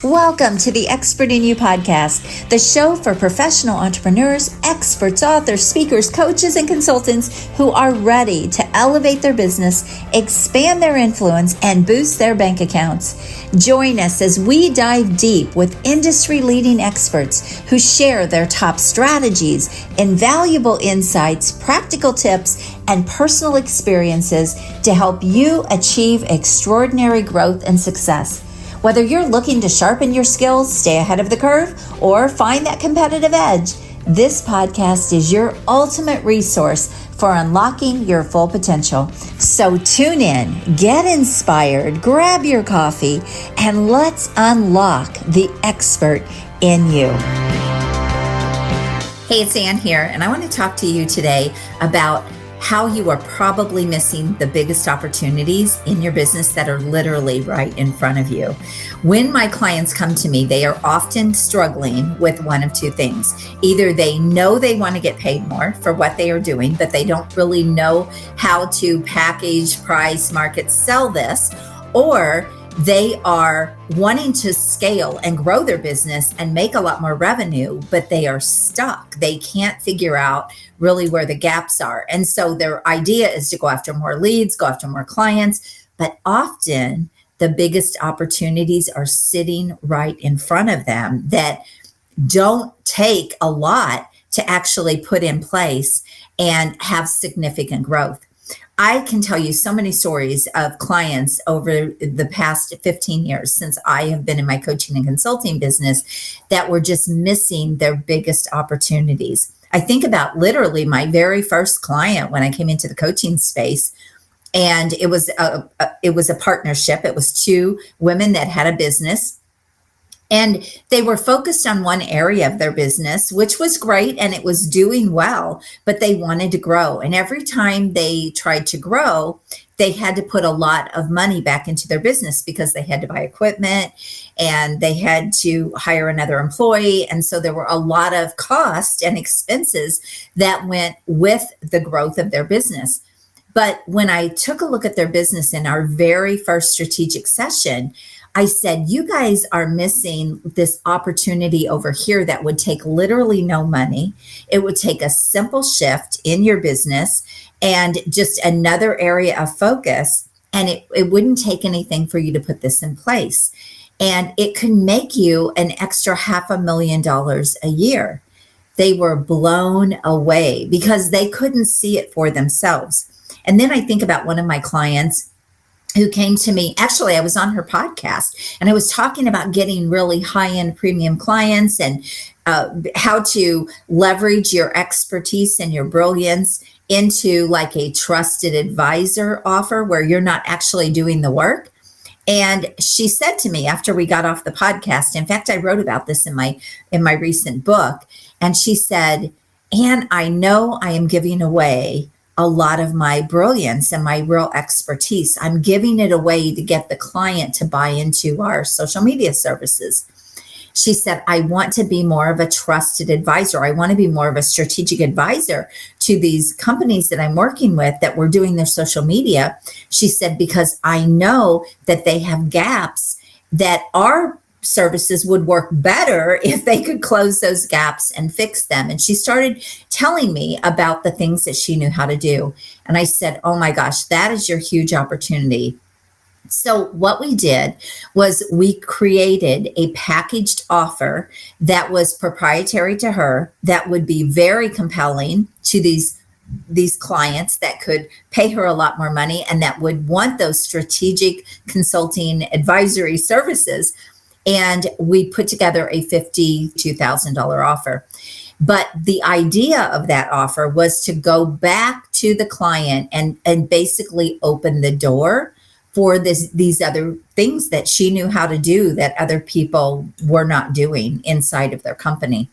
Welcome to the Expert in You podcast, the show for professional entrepreneurs, experts, authors, speakers, coaches, and consultants who are ready to elevate their business, expand their influence, and boost their bank accounts. Join us as we dive deep with industry-leading experts who share their top strategies, invaluable insights, practical tips, and personal experiences to help you achieve extraordinary growth and success. Whether you're looking to sharpen your skills, stay ahead of the curve, or find that competitive edge, this podcast is your ultimate resource for unlocking your full potential. So tune in, get inspired, grab your coffee, and let's unlock the expert in you. Hey, it's Ann here, and I want to talk to you today about how you are probably missing the biggest opportunities in your business that are literally right in front of you. When my clients come to me, they are often struggling with one of two things. Either they know they want to get paid more for what they are doing, but they don't really know how to package, price, market, sell this, or they are wanting to scale and grow their business and make a lot more revenue, but they are stuck. They can't figure out really where the gaps are. And so their idea is to go after more leads, go after more clients, but often the biggest opportunities are sitting right in front of them that don't take a lot to actually put in place and have significant growth. I can tell you so many stories of clients over the past 15 years since I have been in my coaching and consulting business that were just missing their biggest opportunities. I think about literally my very first client when I came into the coaching space, and it was a partnership. It was two women that had a business. And they were focused on one area of their business, which was great and it was doing well, but they wanted to grow. And every time they tried to grow, they had to put a lot of money back into their business because they had to buy equipment and they had to hire another employee. And so there were a lot of costs and expenses that went with the growth of their business. But when I took a look at their business in our very first strategic session, I said, you guys are missing this opportunity over here that would take literally no money. It would take a simple shift in your business and just another area of focus. And it wouldn't take anything for you to put this in place. And it could make you an extra $500,000 a year. They were blown away because they couldn't see it for themselves. And then I think about one of my clients who came to me. Actually, I was on her podcast and I was talking about getting really high-end premium clients and how to leverage your expertise and your brilliance into like a trusted advisor offer where you're not actually doing the work. And she said to me after we got off the podcast, in fact, I wrote about this in my recent book, and she said, Ann, I know I am giving away a lot of my brilliance and my real expertise. I'm giving it away to get the client to buy into our social media services. She said, I want to be more of a trusted advisor. I want to be more of a strategic advisor to these companies that I'm working with that we're doing their social media. She said, because I know that they have gaps that our services would work better if they could close those gaps and fix them. And she started telling me about the things that she knew how to do. And I said, oh my gosh, that is your huge opportunity. So what we did was we created a packaged offer that was proprietary to her, that would be very compelling to these clients that could pay her a lot more money and that would want those strategic consulting advisory services. And we put together a $52,000 offer. But the idea of that offer was to go back to the client and basically open the door for these other things that she knew how to do that other people were not doing inside of their company.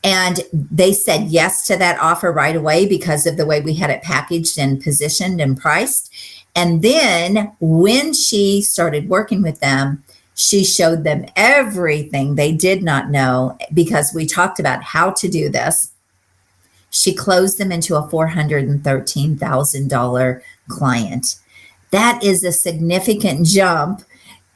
And they said yes to that offer right away because of the way we had it packaged and positioned and priced. And then when she started working with them, she showed them everything they did not know because we talked about how to do this. She closed them into a $413,000 client. That is a significant jump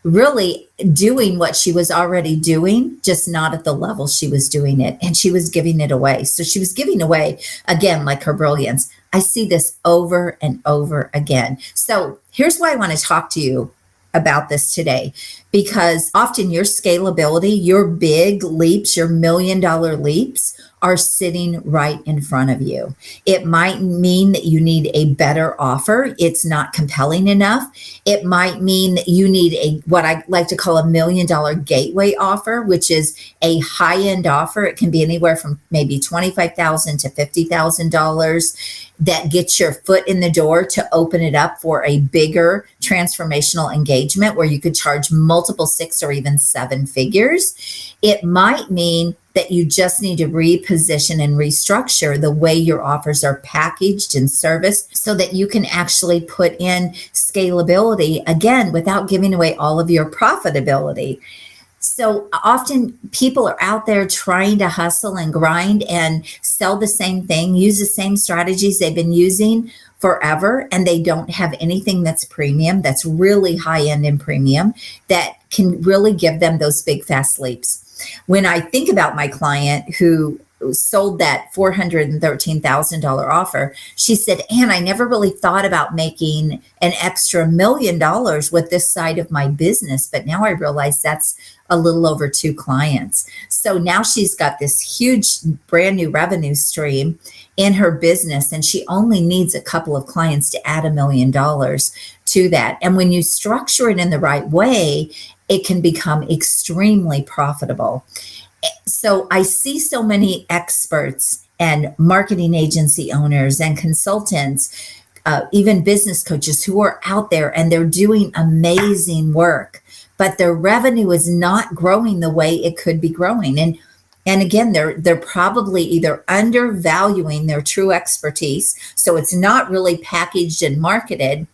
really doing what she was already doing, just not at the level she was doing it. And she was giving it away. So she was giving away, again, like her brilliance. I see this over and over again. So here's why I want to talk to you about this today, because often your scalability, your big leaps, your $1 million leaps are sitting right in front of you. It might mean that you need a better offer. It's not compelling enough. It might mean that you need what I like to call $1 million gateway offer, which is a high-end offer. It can be anywhere from maybe $25,000 to $50,000 that gets your foot in the door to open it up for a bigger transformational engagement where you could charge multiple 6 or even 7 figures. It might mean that you just need to reposition and restructure the way your offers are packaged and serviced so that you can actually put in scalability, again, without giving away all of your profitability. So often people are out there trying to hustle and grind and sell the same thing, use the same strategies they've been using forever, and they don't have anything that's premium, that's really high end and premium, that can really give them those big fast leaps. When I think about my client who sold that $413,000 offer, she said, Ann, I never really thought about making an extra $1 million with this side of my business, but now I realize that's a little over 2 clients. So now she's got this huge brand new revenue stream in her business, and she only needs a couple of clients to add $1 million to that. And when you structure it in the right way, it can become extremely profitable. So I see so many experts and marketing agency owners and consultants, even business coaches who are out there and they're doing amazing work, but their revenue is not growing the way it could be growing. And again, they're probably either undervaluing their true expertise, so it's not really packaged and marketed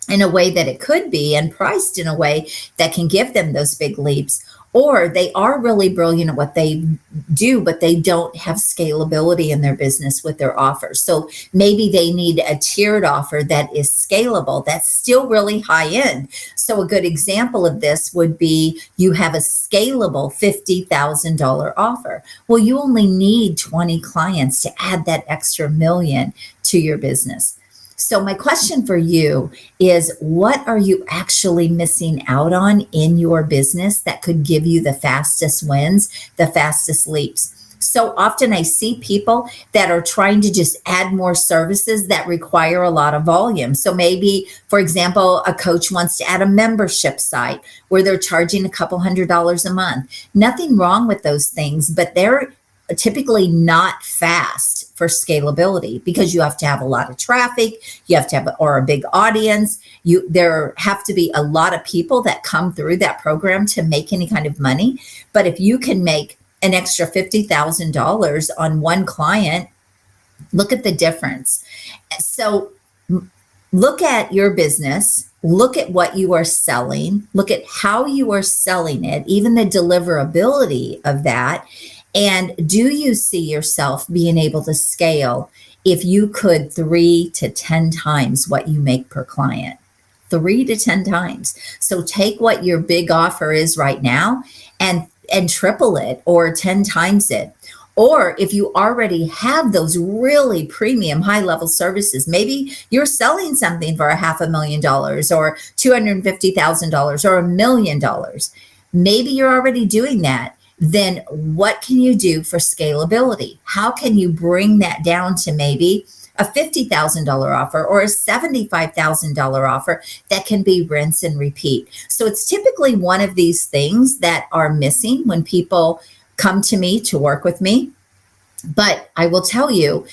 in a way that it could be and priced in a way that can give them those big leaps, or they are really brilliant at what they do, but they don't have scalability in their business with their offers. So maybe they need a tiered offer that is scalable, that's still really high end. So a good example of this would be you have a scalable $50,000 offer. Well, you only need 20 clients to add that extra $1 million to your business. So my question for you is, what are you actually missing out on in your business that could give you the fastest wins, the fastest leaps? So often I see people that are trying to just add more services that require a lot of volume. So maybe, for example, a coach wants to add a membership site where they're charging a couple $100s a month. Nothing wrong with those things, but they're typically not fast for scalability because you have to have a lot of traffic, you have to have a big audience. There have to be a lot of people that come through that program to make any kind of money. But if you can make an extra $50,000 on one client, look at the difference. So look at your business, look at what you are selling, look at how you are selling it, even the deliverability of that. And do you see yourself being able to scale if you could 3 to 10 times what you make per client? 3 to 10 times. So take what your big offer is right now and triple it or 10 times it. Or if you already have those really premium high-level services, maybe you're selling something for $500,000 or $250,000 or $1 million. Maybe you're already doing that. Then what can you do for scalability? How can you bring that down to maybe a $50,000 offer or a $75,000 offer that can be rinse and repeat? So it's typically one of these things that are missing when people come to me to work with me. But I will tell you,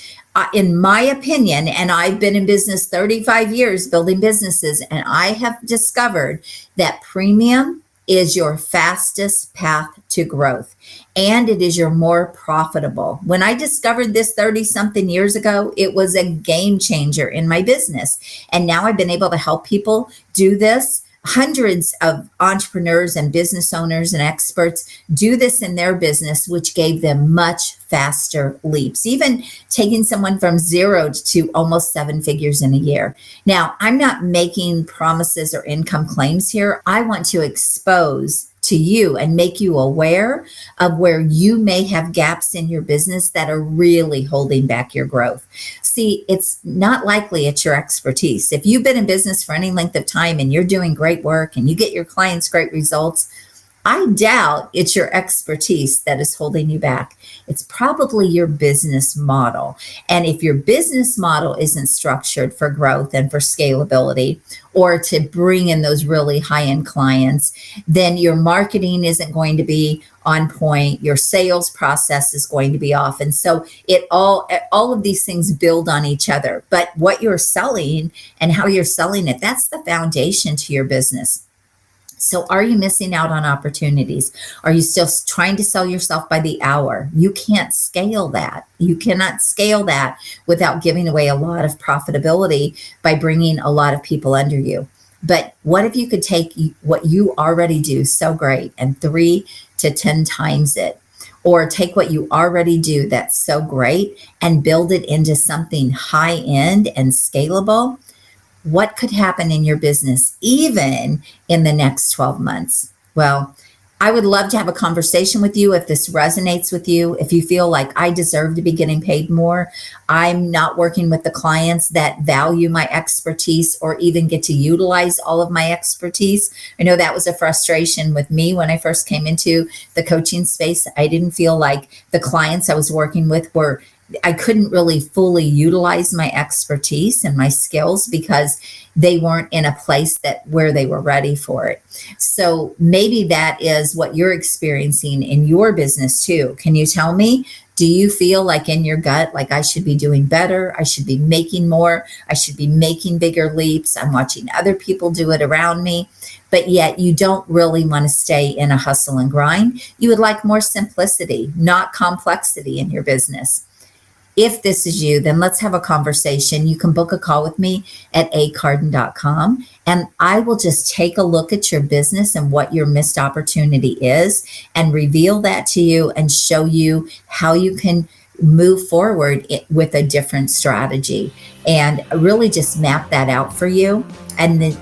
in my opinion, and I've been in business 35 years building businesses, and I have discovered that premium is your fastest path to growth, and it is your more profitable. When I discovered this 30-something years ago, it was a game changer in my business. And now I've been able to help people do this Hundreds of entrepreneurs and business owners and experts do this in their business, which gave them much faster leaps, even taking someone from 0 to almost 7 figures in a year. Now, I'm not making promises or income claims here. I want to expose to you and make you aware of where you may have gaps in your business that are really holding back your growth. See, it's not likely it's your expertise. If you've been in business for any length of time and you're doing great work and you get your clients great results, I doubt it's your expertise that is holding you back. It's probably your business model. And if your business model isn't structured for growth and for scalability, or to bring in those really high-end clients, then your marketing isn't going to be on point. Your sales process is going to be off. And so all of these things build on each other. But what you're selling and how you're selling it, that's the foundation to your business. So are you missing out on opportunities? Are you still trying to sell yourself by the hour? You can't scale that. You cannot scale that without giving away a lot of profitability by bringing a lot of people under you. But what if you could take what you already do so great and 3 to 10 times it? Or take what you already do that's so great and build it into something high end and scalable? What could happen in your business, even in the next 12 months? Well, I would love to have a conversation with you if this resonates with you. If you feel like I deserve to be getting paid more, I'm not working with the clients that value my expertise or even get to utilize all of my expertise. I know that was a frustration with me when I first came into the coaching space. I didn't feel like the clients I was working with I couldn't really fully utilize my expertise and my skills because they weren't in a place where they were ready for it. So maybe that is what you're experiencing in your business too. Can you tell me, do you feel like in your gut, like I should be doing better? I should be making more. I should be making bigger leaps. I'm watching other people do it around me. But yet you don't really want to stay in a hustle and grind. You would like more simplicity, not complexity in your business. If this is you, then let's have a conversation. You can book a call with me at carden.com, and I will just take a look at your business and what your missed opportunity is and reveal that to you and show you how you can move forward with a different strategy and really just map that out for you. And then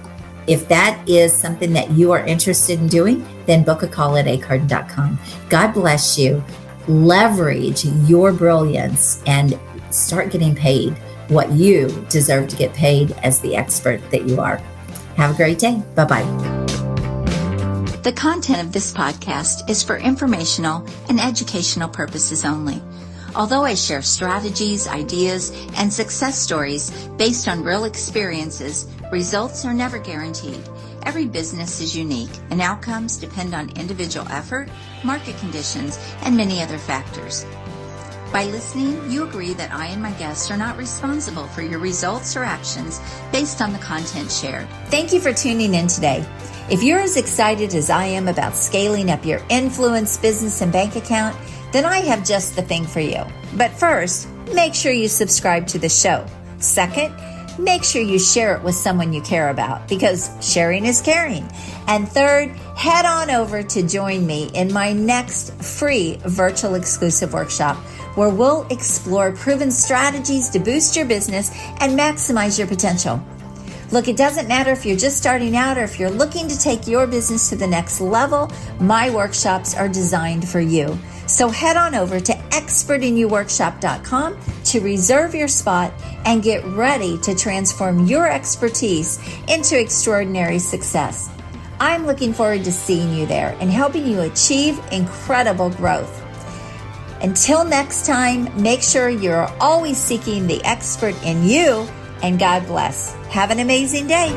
if that is something that you are interested in doing, then book a call at carden.com. God bless you. Leverage your brilliance and start getting paid what you deserve to get paid as the expert that you are. Have a great day. Bye-bye. The content of this podcast is for informational and educational purposes only. Although I share strategies, ideas, and success stories based on real experiences, results are never guaranteed. Every business is unique, and outcomes depend on individual effort, market conditions, and many other factors. By listening, you agree that I and my guests are not responsible for your results or actions based on the content shared. Thank you for tuning in today. If you're as excited as I am about scaling up your influence, business, and bank account, then I have just the thing for you. But first, make sure you subscribe to the show. Second, make sure you share it with someone you care about, because sharing is caring. And third, head on over to join me in my next free virtual exclusive workshop, where we'll explore proven strategies to boost your business and maximize your potential. Look, it doesn't matter if you're just starting out or if you're looking to take your business to the next level, my workshops are designed for you. So head on over to expertinyouworkshop.com to reserve your spot and get ready to transform your expertise into extraordinary success. I'm looking forward to seeing you there and helping you achieve incredible growth. Until next time, make sure you're always seeking the expert in you, and God bless. Have an amazing day.